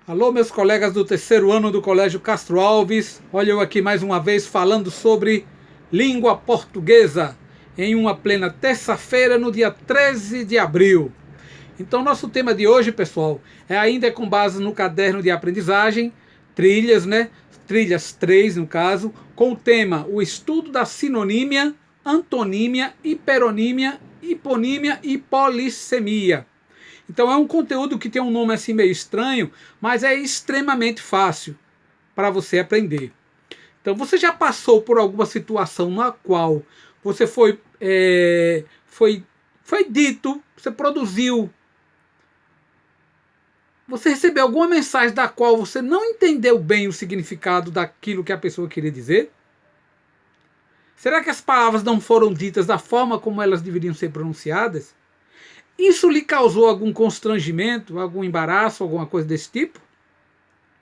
Alô, meus colegas do terceiro ano do Colégio Castro Alves. Olha eu aqui mais uma vez falando sobre língua portuguesa em uma plena terça-feira, no dia 13 de abril. Então, nosso tema de hoje, pessoal, ainda com base no caderno de aprendizagem, trilhas, né? Trilhas 3, no caso, com o tema o estudo da sinonímia, antonímia, hiperonímia, hiponímia e polissemia. Então é um conteúdo que tem um nome assim meio estranho, mas é extremamente fácil para você aprender. Então você já passou por alguma situação na qual você foi dito, você produziu, você recebeu alguma mensagem da qual você não entendeu bem o significado daquilo que a pessoa queria dizer? Será que as palavras não foram ditas da forma como elas deveriam ser pronunciadas? Isso lhe causou algum constrangimento, algum embaraço, alguma coisa desse tipo?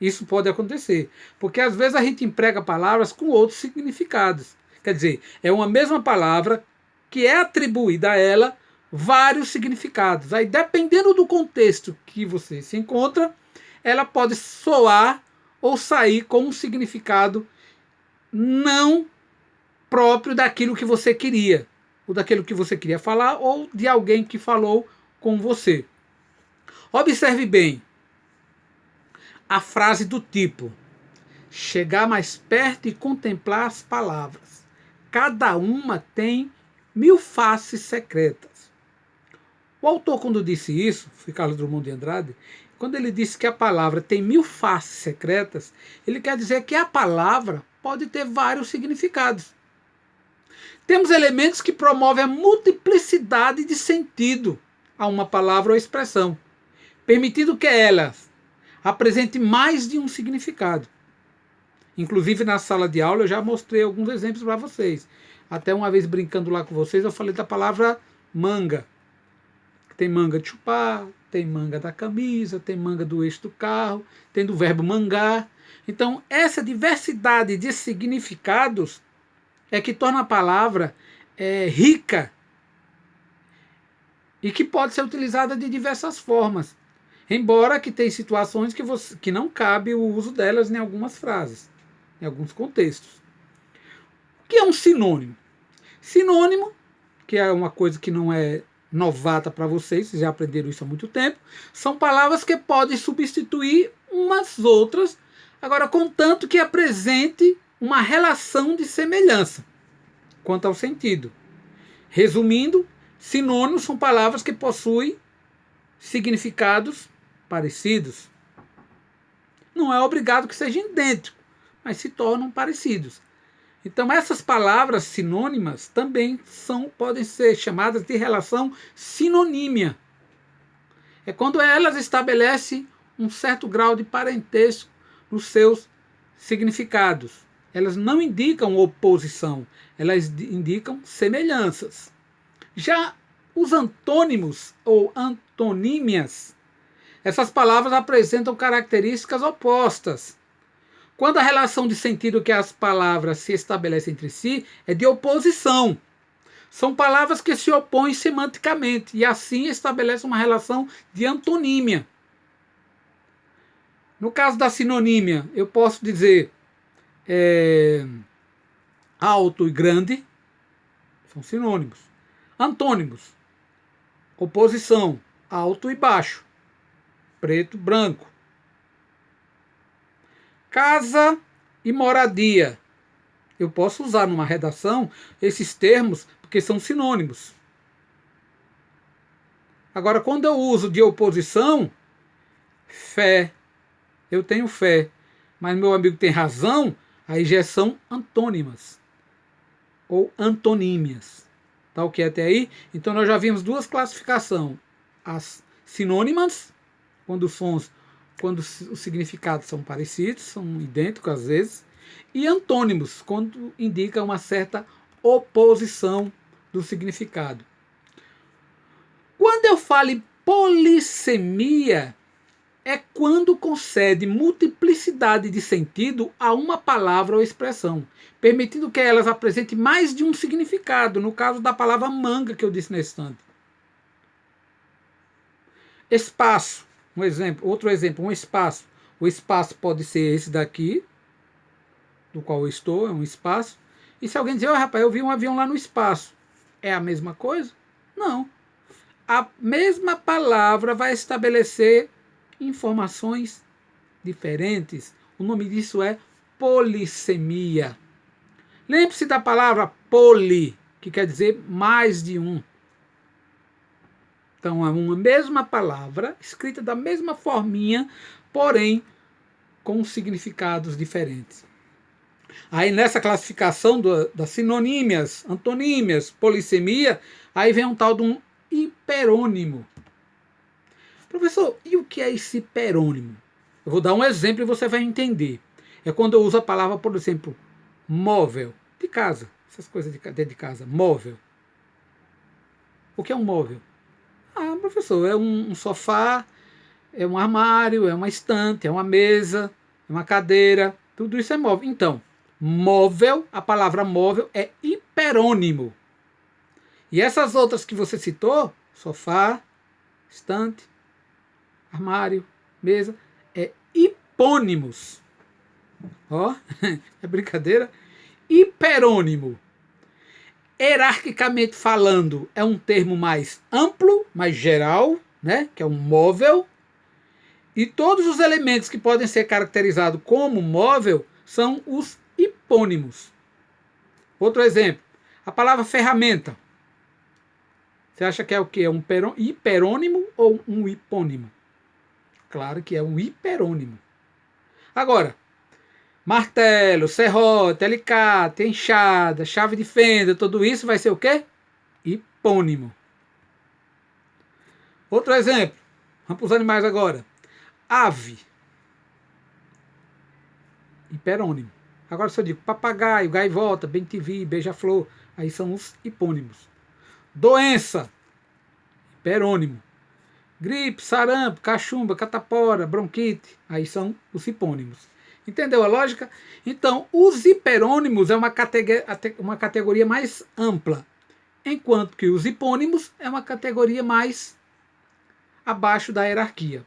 Isso pode acontecer, porque às vezes a gente emprega palavras com outros significados. Quer dizer, é uma mesma palavra que é atribuída a ela vários significados. Aí, dependendo do contexto que você se encontra, ela pode soar ou sair com um significado não próprio daquilo que você queria, ou daquilo que você queria falar, ou de alguém que falou com você. Observe bem a frase do tipo: chegar mais perto e contemplar as palavras. Cada uma tem 1000 faces secretas. O autor, quando disse isso, foi Carlos Drummond de Andrade, quando ele disse que a palavra tem 1000 faces secretas, ele quer dizer que a palavra pode ter vários significados. Temos elementos que promovem a multiplicidade de sentido a uma palavra ou expressão, permitindo que elas apresente mais de um significado. Inclusive, na sala de aula, eu já mostrei alguns exemplos para vocês. Até uma vez brincando lá com vocês, eu falei da palavra manga. Tem manga de chupar, tem manga da camisa, tem manga do eixo do carro, tem do verbo mangar. Então, essa diversidade de significados é que torna a palavra rica e que pode ser utilizada de diversas formas. Embora que tem situações que não cabe o uso delas em algumas frases, em alguns contextos. O que é um sinônimo? Sinônimo, que é uma coisa que não é novata para vocês já aprenderam isso há muito tempo, são palavras que podem substituir umas outras, agora contanto que apresente uma relação de semelhança quanto ao sentido. Resumindo, sinônimos são palavras que possuem significados parecidos. Não é obrigado que sejam idênticos, mas se tornam parecidos. Então essas palavras sinônimas também podem ser chamadas de relação sinonímia. É quando elas estabelecem um certo grau de parentesco nos seus significados. Elas não indicam oposição, elas indicam semelhanças. Já os antônimos ou antonímias, essas palavras apresentam características opostas. Quando a relação de sentido que as palavras se estabelecem entre si é de oposição. São palavras que se opõem semanticamente e assim estabelecem uma relação de antonímia. No caso da sinonímia, eu posso dizer alto e grande, são sinônimos. Antônimos, oposição, alto e baixo, preto, branco. Casa e moradia. Eu posso usar numa redação esses termos porque são sinônimos. Agora, quando eu uso de oposição, fé, eu tenho fé, mas meu amigo tem razão, aí já são antônimas ou antonímias. Tá ok até aí? Então nós já vimos duas classificações. As sinônimas, quando os significados são parecidos, são idênticos às vezes, e antônimos, quando indica uma certa oposição do significado. Quando eu falo em polissemia, é quando concede multiplicidade de sentido a uma palavra ou expressão, permitindo que elas apresentem mais de um significado, no caso da palavra manga que eu disse nesse instante. Espaço, outro exemplo, um espaço. O espaço pode ser esse daqui, do qual eu estou, é um espaço. E se alguém dizer, oh, rapaz, eu vi um avião lá no espaço, é a mesma coisa? Não. A mesma palavra vai estabelecer informações diferentes. O nome disso é polissemia. Lembre-se da palavra poli, que quer dizer mais de um. Então, é uma mesma palavra, escrita da mesma forminha, porém com significados diferentes. Aí nessa classificação das sinonímias, antonímias, polissemia, aí vem um tal de um hiperônimo. Professor, e o que é esse hiperônimo? Eu vou dar um exemplo e você vai entender. É quando eu uso a palavra, por exemplo, móvel, de casa, essas coisas dentro de casa, móvel. O que é um móvel? Ah, professor, é um sofá, é um armário, é uma estante, é uma mesa, é uma cadeira, tudo isso é móvel. Então, móvel, a palavra móvel é hiperônimo. E essas outras que você citou, sofá, estante, armário, mesa, é hipônimos. Ó, é brincadeira? Hiperônimo. Hierarquicamente falando, é um termo mais amplo, mais geral, né? Que é um móvel. E todos os elementos que podem ser caracterizados como móvel são os hipônimos. Outro exemplo, a palavra ferramenta. Você acha que é o quê? É um hiperônimo ou um hipônimo? Claro que é um hiperônimo. Agora, martelo, serrote, alicate, enxada, chave de fenda, tudo isso vai ser o quê? Hipônimo. Outro exemplo, vamos para os animais agora. Ave, hiperônimo. Agora se eu digo papagaio, gaivota, bem-te-vi, beija-flor, aí são os hipônimos. Doença, hiperônimo. Gripe, sarampo, cachumba, catapora, bronquite, aí são os hipônimos. Entendeu a lógica? Então, os hiperônimos é uma categoria mais ampla, enquanto que os hipônimos é uma categoria mais abaixo da hierarquia.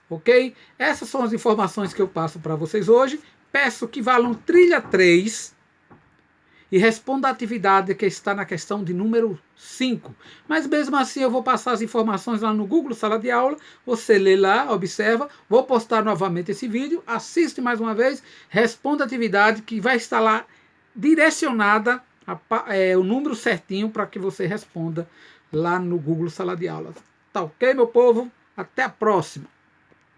Ok? Essas são as informações que eu passo para vocês hoje. Peço que valham trilha 3 e responda a atividade que está na questão de número 5. Mas mesmo assim eu vou passar as informações lá no Google Sala de Aula, você lê lá, observa, vou postar novamente esse vídeo, assiste mais uma vez, responda a atividade que vai estar lá direcionada, o número certinho para que você responda lá no Google Sala de Aula. Tá ok, meu povo? Até a próxima!